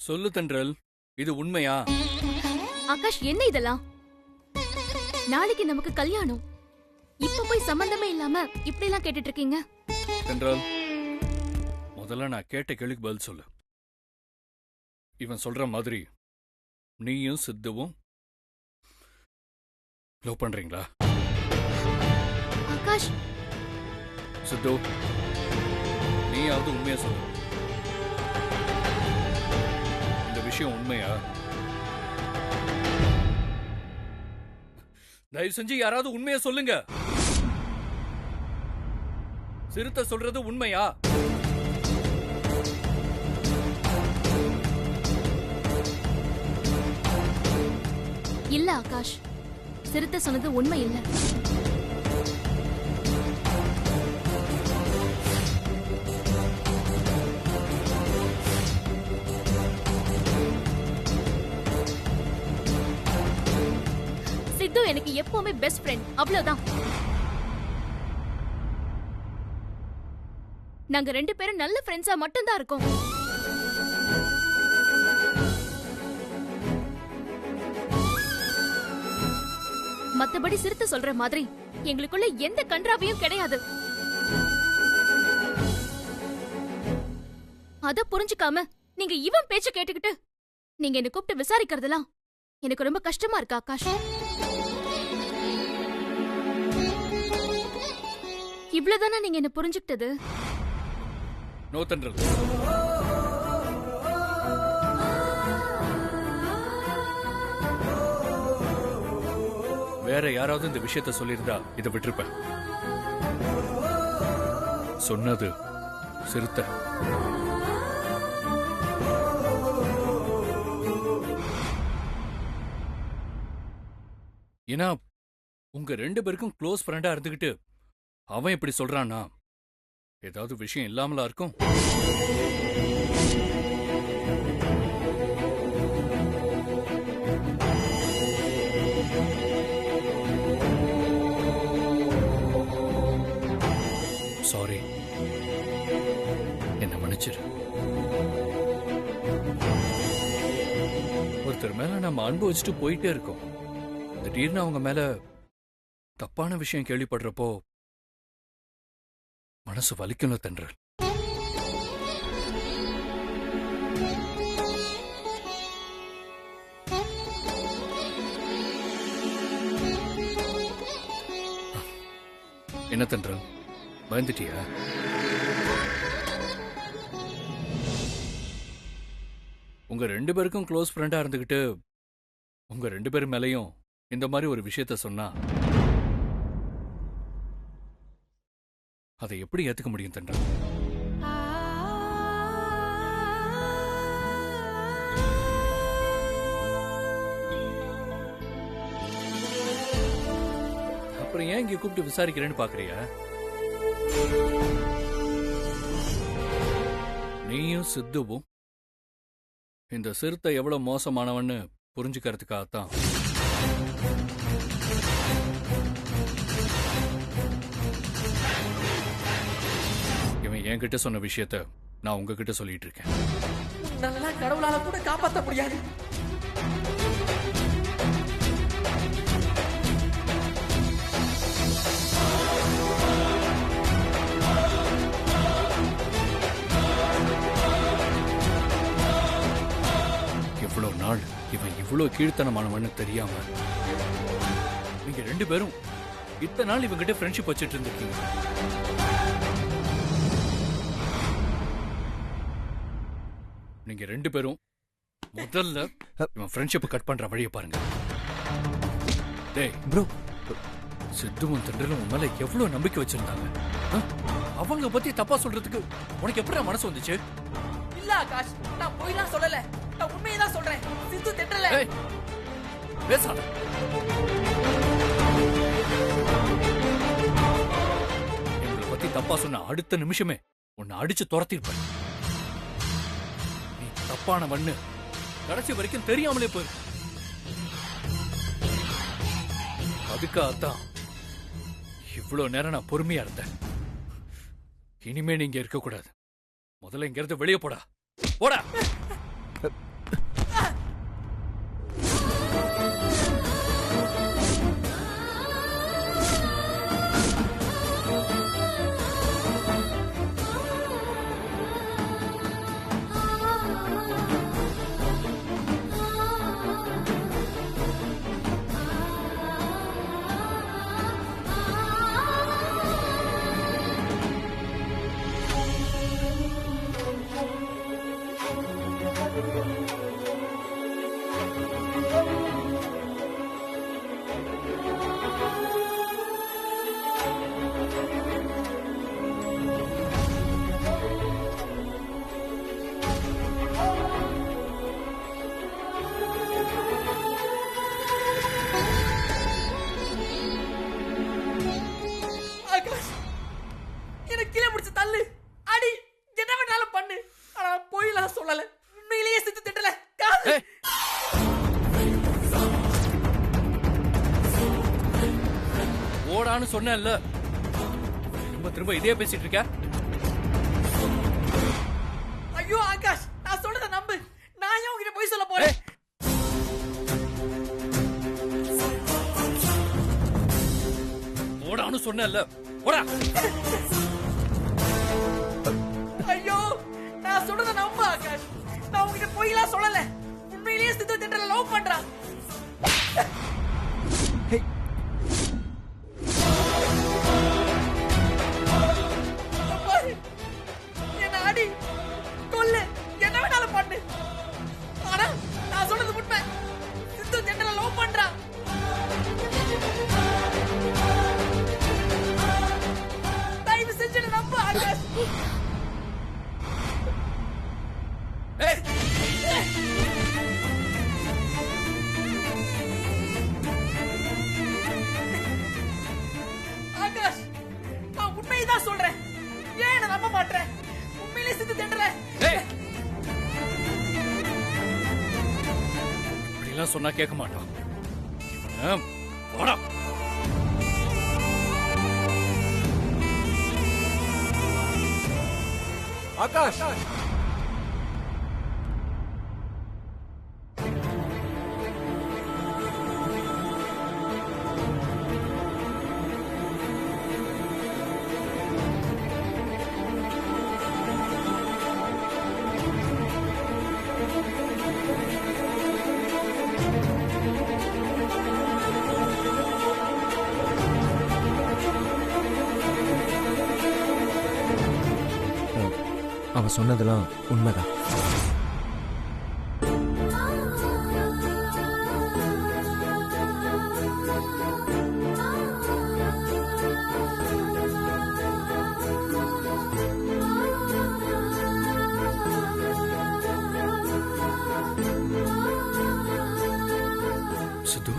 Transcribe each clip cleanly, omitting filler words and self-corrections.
சொல்லு தென்றல், இது உண்மையா? ஆகாஷ், என்ன இதெல்லாம்? நாளைக்கு நமக்கு கல்யாணம். இப்ப போய் சம்பந்தமே இல்லாம இப்படி எல்லாம் கேட்டுட்டு இருக்கீங்க. தென்றல், முதல்ல நான் கேட்ட கேள்விக்கு பதில் சொல்லு. இவன் சொல்ற மாதிரி நீயும் சித்துவும் லவ் பண்றீங்களா? ஆகாஷ், சித்து, நீயாவது உண்மையா சொல்லு. இந்த விஷயம் உண்மையா? தயவு செஞ்சு யாராவது உண்மையா சொல்லுங்க. சிறுத்தை சொல்றது உண்மையா? இல்ல ஆகாஷ், சிறுத்தை சொன்னது உண்மை இல்ல. சித்து எனக்கு எப்பவுமே பெஸ்ட் ஃப்ரெண்ட், அவ்வளவுதான். நாங்க 2 பேரும் நல்ல ஃப்ரெண்ட்ஸா மட்டும்தான் இருக்கோம். மத்தபடி சிறுத்தை சொல்ற மாதிரி எங்களுக்குள்ள எந்த கன்றாவியும் கிடையாது. அத புரிஞ்சுக்காம நீங்க இவன் பேச்ச கேட்டுக்கிட்டு நீங்க என்ன கூப்பிட்டு விசாரிக்கிறதெல்லாம் எனக்கு ரொம்ப கஷ்டமா இருக்கு ஆகாஷ். இவ்வளவுதானா நீங்க என்ன புரிஞ்சுக்கிட்டது? நோ தென்றல், வேற யாராவது இந்த விஷயத்த சொல்லியிருந்தா இதை விட்டுருப்பேன். சொன்னது சிறுத்தை. ஏன்னா உங்க 2 பேருக்கும் க்ளோஸ் ஃப்ரெண்டா இருந்துகிட்டு அவன் இப்படி சொல்றான்னா ஏதாவது விஷயம் இல்லாமலா இருக்கும்? சாரி, என்ன மன்னிச்சிரு. ஒருத்தர் மேல நம்ம அன்பு வச்சுட்டு போயிட்டே இருக்கோம். திடீர்னு அவங்க மேல தப்பான விஷயம் கேள்விப்படுறப்போ மனசு வலிக்கணும் தென்றல். என்ன தென்றல், பயந்துட்டியா? உங்க 2 பேருக்கும் க்ளோஸ் ஃப்ரெண்டா இருந்துகிட்டு உங்க 2 பேரும் மேலையும் இந்த மாதிரி ஒரு விஷயத்த சொன்னா அதை எப்படி ஏத்துக்க முடியும் தென்றல்? அப்புறம் ஏன் இங்க கூப்பிட்டு விசாரிக்கிறேன்னு பாக்குறியா? நீயும் சித்துவும் இந்த சிறுத்தை எவ்வளவு மோசமானவன்னு புரிஞ்சுக்கிறதுக்காகத்தான். இவன் என்கிட்ட சொன்ன விஷயத்த நான் உங்ககிட்ட சொல்லிட்டு இருக்கேன். நல்லா கடவுளால கூட காப்பாற்ற முடியாது. இவ்வளவு நாள் இவன் இவ்வளவு கீழ்த்தனமானவன்னு தெரியாம நீங்க 2 பேரும் இத்தனை நாள் இவங்கிட்ட ஃப்ரெண்ட்ஷிப் வச்சுட்டு இருந்திருக்கீங்க. நீங்க 2 பேரும் முதல்ல இவன் ஃப்ரெண்ட்ஷிப் கட் பண்ற வழியை பாருங்க. டேய் ப்ரோ, சித்துவும் தென்றலும் உன் மேல எவ்வளவு நம்பிக்கை வச்சிருந்தாங்க. அவங்க பத்தி தப்பா சொல்றதுக்கு உனக்கு எப்படி மனசு வந்துச்சு? இல்ல ஆகாஷ், நான் போய்லாம் சொல்லல, நான் உண்மையை தான் சொல்றேன். சித்து தென்றல. ஏய், பேசாத. எங்களை பத்தி தப்பா சொன்ன அடுத்த நிமிஷமே உன்னை அடிச்சு துரத்திருப்பேன். நீ தப்பானவன்னு கடைசி வரைக்கும் தெரியாமலே போயிரு. அதுக்காகத்தான் இவ்வளவு நேரம் நான் பொறுமையா இருந்தேன். இனிமே நீங்க இருக்க கூடாது. முதல்ல இங்க இருந்து வெளியே போடா. போடா. ஆகாஷ், எனக்கு கீழே பிடிச்ச தள்ளு, அடி, என்ன வேணாலும் பண்ணு. ஆனா பொய்லாம் சொல்லல, உண்மையிலேயே செத்து திட்டல. ஏய், ஓடான்னு சொன்னேன்ல, திரும்ப திரும்ப இதே பேசிட்டு இருக்க. ஐயோ ஆகாஷ், நான் சொல்றத நம்பு. நான் ஏன் உன்கிட்ட பொய் சொல்ல போறேன்? ஏய், ஓடான்னு சொன்னேன்ல, ஓடா. ஐயோ, நான் சொல்றத நம்பு ஆகாஷ். நான் உன்கிட்ட பொய்லாம் சொல்லல, உண்மையிலேயே செத்து திட்டல, லவ் பண்றான். பாரு, என்ன அடி, கொல்லு, என்ன வேணாலும் பண்ணு. ஆனா நான் சொல்றது உண்மை. சித்து திட்டல, லவ் பண்றான். தயவு செஞ்சு என்னை நம்பு ஆகாஷ். ஏய், ஆகாஷ், நான் உண்மையைதான் சொல்றேன். ஏன் என்ன நம்ப மாட்டேன்? உண்மையிலேயே சித்து திட்டல. ஏய். இப்படிலாம் சொன்னா கேட்க மாட்டான். இவனை ஓடா. ஆகாஷ், அவ சொன்னதெல்லாம் உண்மைதான். சித்து,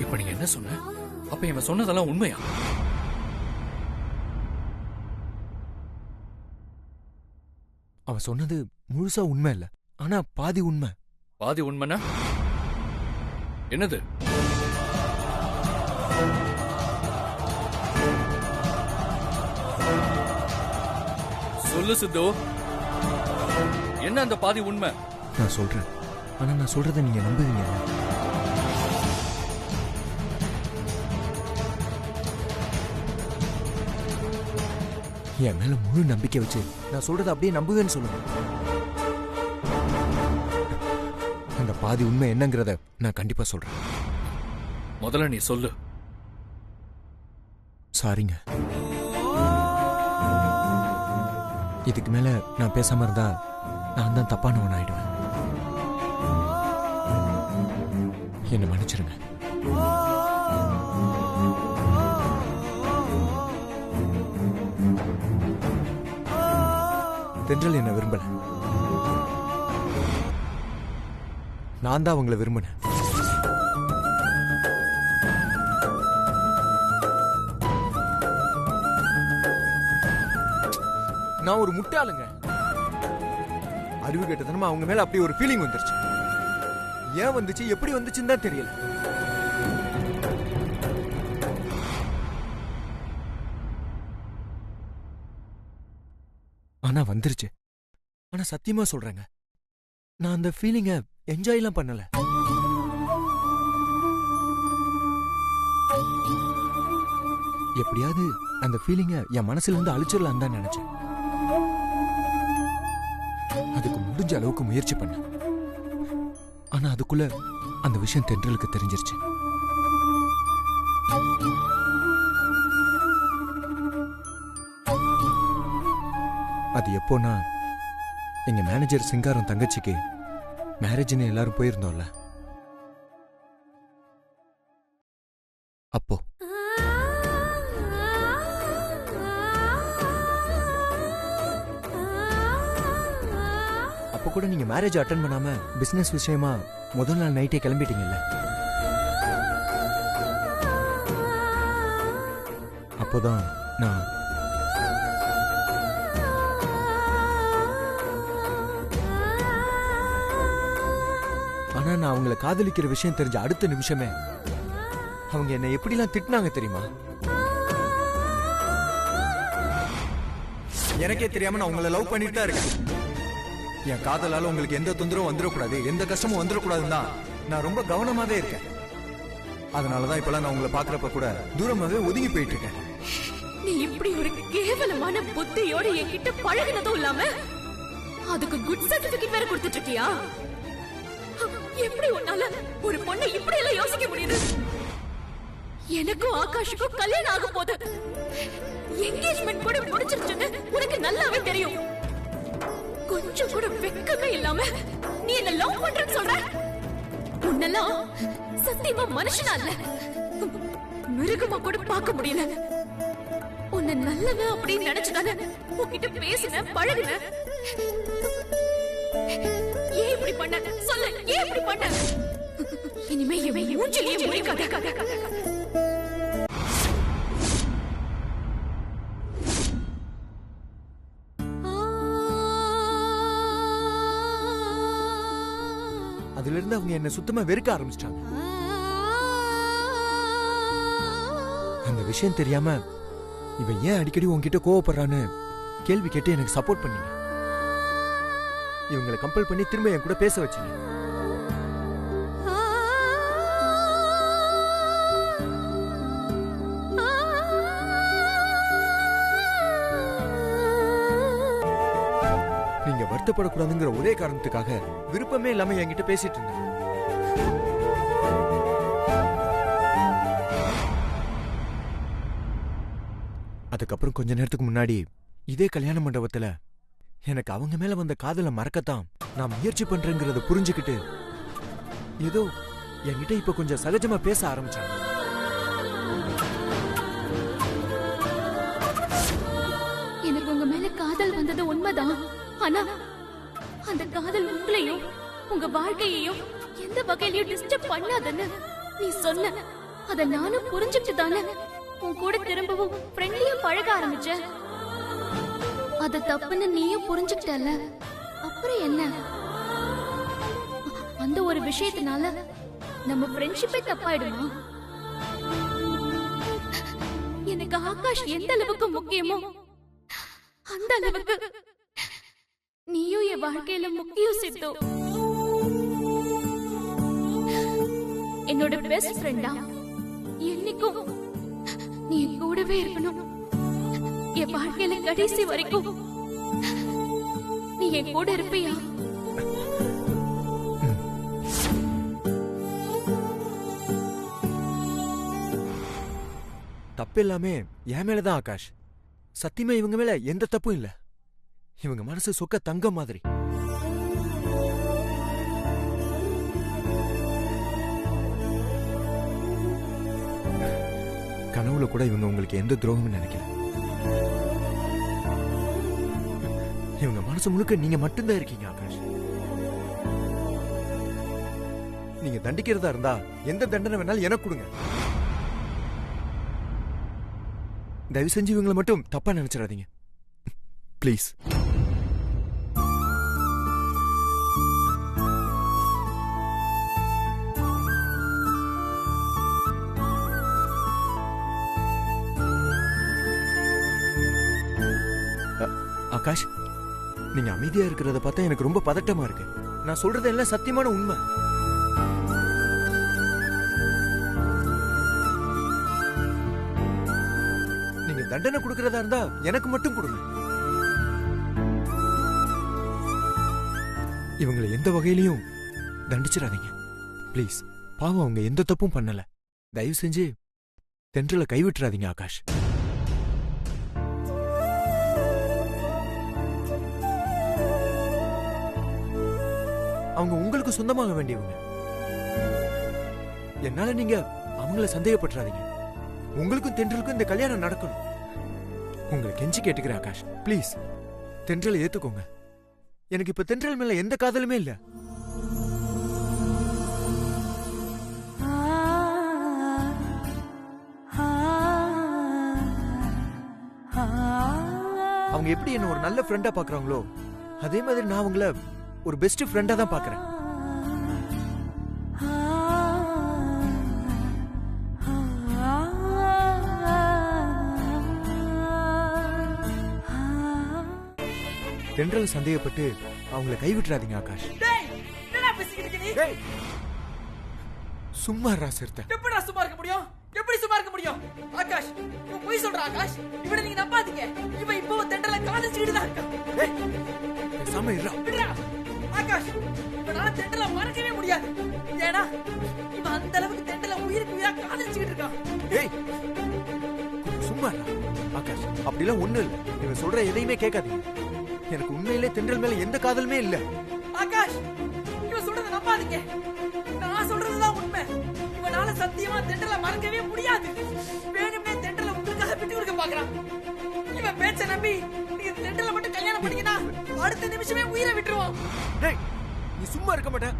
இப்ப நீங்க என்ன சொன்ன? அப்ப இவன் சொன்னதெல்லாம் உண்மையா? அவ சொன்னது முழுசா உண்மை இல்ல, ஆனா பாதி உண்மை. பாதி உண்மைனா என்னது? சொல்லு சித்து, என்ன அந்த பாதி உண்மை? நான் சொல்றேன், ஆனா நான் சொல்றதை நீங்க நம்புவீங்க. என் மேல முழு நம்பிக்கை வச்சு நான் சொல்றதை அப்படியே நம்புவேன்னு சொல்லுங்க. அந்த பாதி உண்மை என்னங்கிறத நான் கண்டிப்பா சொல்றேன். முதல்ல நீ சொல்லு. சாரிங்க, இதுக்கு மேல நான் பேசாம இருந்தா நான் தான் தப்பானவன் ஆயிடுவேன். என்ன மன்னிச்சிருங்க. தென்றல் என்ன விரும்பல, நான் தான் அவங்கள விரும்பினேன். நான் ஒரு முட்டாளுங்க. அறிவு கேட்டதனமா அவங்க மேல அப்படி ஒரு ஃபீலிங் வந்துருச்சு. ஏன் வந்துச்சு, எப்படி வந்துச்சுன்னு தான் தெரியல. ஆனா வந்துருச்சு. ஆனா சத்தியமா சொல்றேங்க, நான் அந்த ஃபீலிங்க என்ஜாய்லாம் பண்ணல. எப்படியாவது அந்த ஃபீலிங்க என் மனசுல இருந்து அழிச்சிடலாம் தான் நினைச்சேன். அதுக்கு முடிஞ்ச அளவுக்கு முயற்சி பண்ண. ஆனா அதுக்குள்ள அந்த விஷயம் தென்றலுக்கு தெரிஞ்சிருச்சு. அது எப்போனா எங்க மேனேஜர் சிங்காரம் தங்கச்சிக்கு மேரேஜ்னு எல்லாரும் போயிருந்தோம்ல, அப்போ அப்போ கூட நீங்க மேரேஜ் அட்டென்ட் பண்ணாம பிசினஸ் விஷயமா முதல் நாள் நைட்டே கிளம்பிட்டீங்கல்ல. அப்போதான் நான் ஆனா நான் அவங்கள காதலிக்கிற விஷயம் தெரிஞ்ச அடுத்த நிமிஷமே அவங்க என்ன எப்படிலாம் திட்டினாங்க தெரியுமா? எனக்கே தெரியாம நான் உங்களை லவ் பண்ணிட்டு தான் இருக்கேன். என் காதலால உங்களுக்கு எந்த தொந்தரவும் வந்துடக்கூடாது, எந்த கஷ்டமும் வந்துடக்கூடாதுன்னு தான் நான் ரொம்ப கவனமாவே இருக்கேன். அதனாலதான் இப்பெல்லாம் நான் உங்களை பாக்குறப்ப கூட தூரமாவே ஒதுங்கி போயிட்டு இருக்கேன். நீ இப்படி ஒரு கேவலமான புத்தியோட என்கிட்ட பழகினதும் இல்லாம அதுக்கு குட் சர்டிபிகேட் வேற கொடுத்துட்டு இருக்கியா? எப்படி உன்னால ஒரு பொண்ணை இப்படி எல்லாம் யோசிக்க முடியுது? எனக்கும் ஆகாஷுக்கும் கல்யாணம் ஆக போகுது. என்கேஜ்மெண்ட் கூட முடிச்சிருச்சுன்னு உனக்கு நல்லாவே தெரியும். கொஞ்சம் கூட வெக்கமே இல்லாம நீ என்ன லவ் பண்றேன்னு சொல்ற? உன்னெல்லாம் சத்தியமா மனுஷனா இல்ல, மிருகமா கூட பார்க்க முடியல. உன்னை நல்லவன் அப்படின்னு நினைச்சுதானே உன்கிட்ட பேசின பழகுன. ஏன் இப்படி பண்ண சொல்லு, ஏன் இப்படி பண்ண? இனிமே இவன் மூஞ்சிலேயே முழிக்காத. அதுல இருந்து அவங்க என்ன சுத்தமா வெறுக்க ஆரம்பிச்சிட்டாங்க. அந்த விஷயம் தெரியாம இவன் ஏன் அடிக்கடி உன்கிட்ட கோவப்படுறான்னு கேள்வி கேட்டு எனக்கு சப்போர்ட் பண்ணீங்க. இவங்களை கம்பல் பண்ணி திரும்ப என் கூட பேச வச்சீங்க. நீங்க வருத்தப்படக்கூடாதுங்கிற ஒரே காரணத்துக்காக விருப்பமே இல்லாம என்கிட்ட பேசிட்டு இருந்தாங்க. அதுக்கப்புறம் கொஞ்ச நேரத்துக்கு முன்னாடி இதே கல்யாண மண்டபத்துல எனக்கு அவங்க மேல வந்த காதலை மறக்கத்தான் நான் முயற்சி பண்றேங்கிறத புரிஞ்சுக்கிட்டு ஏதோ என்கிட்ட இப்ப கொஞ்சம் சகஜமா பேச ஆரம்பிச்சாங்க. எனக்கு உங்க மேல காதல் வந்தது உண்மைதான். ஆனா அந்த காதல் உங்களையும் உங்க வாழ்க்கையையும் எந்த வகையிலயும் டிஸ்டர்ப் பண்ணாதுன்னு நீ சொன்ன. அத நானும் புரிஞ்சுட்டு தானே உன் கூட திரும்பவும் ஃப்ரெண்ட்லியா பழக ஆரம்பிச்ச. அது தப்புன்னு நீயும் புரிஞ்சுக்கிட்டல, அப்புறம் என்ன? அந்த ஒரு விஷயத்தினால நம்ம ஃப்ரெண்ட்ஷிப்பே தப்பாயிடுமா? எனக்கு ஆகாஷ் எந்த அளவுக்கு முக்கியமோ அந்த அளவுக்கு நீயும் என் வாழ்க்கையில முக்கியம் சித்து. என்னோட பெஸ்ட் ஃப்ரெண்டா என்னைக்கும் நீ கூடவே இருக்கணும். என் வாழ்க்கையில கடைசி வரைக்கும் நீ என் கூட இருப்பியா? தப்பு எல்லாமே என் மேலதான் ஆகாஷ். சத்தியமா இவங்க மேல எந்த தப்பும் இல்ல. இவங்க மனசு சொக்க தங்கம் மாதிரி. கனவுல கூட இவங்க உங்களுக்கு எந்த துரோகமும் நினைக்கல. இவங்க மனசு முழுக்க நீங்க மட்டும்தான் இருக்கீங்க ஆகாஷ். நீங்க தண்டிக்கிறதா இருந்தா எந்த தண்டனை வேணாலும் எனக்கு கொடுங்க. தயவு செஞ்சு இவங்களை மட்டும் தப்பா நினைச்சிடாதீங்க பிளீஸ். ஆகாஷ், நீங்க அமைதியா இருக்கிறத பார்த்தா எனக்கு ரொம்ப பதட்டமா இருக்கு. நான் சொல்றது எல்லாம் சத்தியமான உண்மை. நீங்க தண்டனை கொடுக்கறதா இருந்தா எனக்கு மட்டும் கொடுங்க. இவங்களை எந்த வகையிலையும் தண்டிச்சிடாதீங்க பிளீஸ். பாவம் அவங்க எந்த தப்பும் பண்ணல. தயவு செஞ்சு தென்றலை கைவிட்டுறாதீங்க ஆகாஷ். அவங்க உங்களுக்கு சொந்தமாக வேண்டியவங்க. என்னால நீங்க அவங்கள சந்தேகப்பட்டுறாதீங்க. உங்களுக்கும் தென்றலுக்கும் இந்த கல்யாணம் நடக்கணும். உங்களை கெஞ்சி கேட்டுக்கிறேன் ஆகாஷ், ப்ளீஸ் தென்றலை ஏத்துக்கோங்க. எனக்கு இப்ப தென்றல் மேல எந்த காதலுமே இல்ல. அவங்க எப்படி என்ன ஒரு நல்ல ஃப்ரெண்டா பாக்குறாங்களோ அதே மாதிரி நான் அவங்கள ஒரு பெஸ்ட் ஃப்ரெண்டா தான் பாக்குறேன். தென்றல் சந்தேகப்பட்டு அவங்கள கைவிட்டுறாதீங்க ஆகாஷ். டேய் என்னடா பேசிக்கிட்டு இருக்க நீ? டேய் சும்மா ராசிர்த்த. எப்படிடா சும்மா இருக்க முடியும்? எப்படி சும்மா இருக்க முடியும்? ஆகாஷ் இவன் பொய் சொல்ற ஆகாஷ். இவனை நீங்க நம்பாதீங்க. இவன் இப்போ தென்றல காதலிச்சுக்கிட்டு தான் இருக்கா. டேய் பேசாம இருடா. விடுடா ஆகாஷ். இவனால தென்றல மறக்கவே முடியாது. ஏன்னா இவன் அந்த அளவுக்கு தென்றல உயிருக்கு உயிரா காதலிச்சுக்கிட்டு இருக்கான். டேய் சும்மா இரு. ஆகாஷ் அப்படிலாம் ஒண்ணு இல்ல. இவன் சொல்ற எதையுமே கேட்காதீங்க. எனக்கு உண்மையிலே தென்றல் மேல எந்த காதலுமே இல்ல. ஆகாஷ் இவன் சொல்றத நம்பாதீங்க. நான் சொல்றதுதான் உண்மை. இவனால சத்தியமா தென்றல மறக்கவே முடியாது. வேணும்னே தென்றல உங்களுக்காக விட்டு கொடுக்க பாக்குறான். இவன் பேச்ச நம்பி நீங்க தென்றல மட்டும் கல்யாணம் பண்ணீங்கன்னா அடுத்த நிமிஷமே உயிரை விட்டுருவான். டேய் நீ சும்மா இருக்க மாட்ட.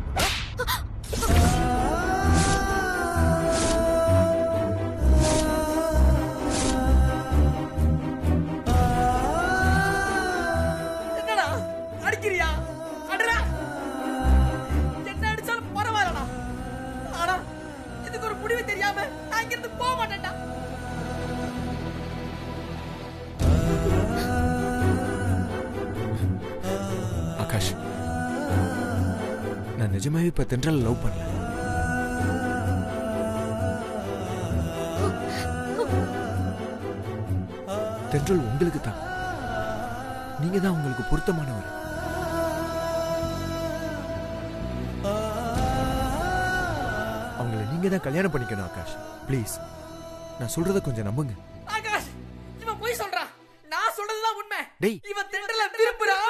என்னடா அடிக்கிறியா? அடடா என்ன அடிச்சாலும் பரவாயில்லடா. ஆனா இதுக்கு ஒரு முடிவு தெரியாம நான் இங்கிருந்து போக மாட்டேன்டா. ஆகாஷ் நான் நிஜமாவே இப்ப தென்றல் லவ் பண்ணல. தென்றல் உங்களுக்கு தான். நீங்க தான் உங்களுக்கு பொருத்தமானவர். அவங்கள நீங்க தான் கல்யாணம் பண்ணிக்கணும் ஆகாஷ், ப்ளீஸ். நான் சொல்றத கொஞ்சம் நம்புங்க. ஆகாஷ் இவன் பொய் சொல்றான். நான் சொல்றதுதான் உண்மை. டேய் இவன் தென்றல விரும்புறான்.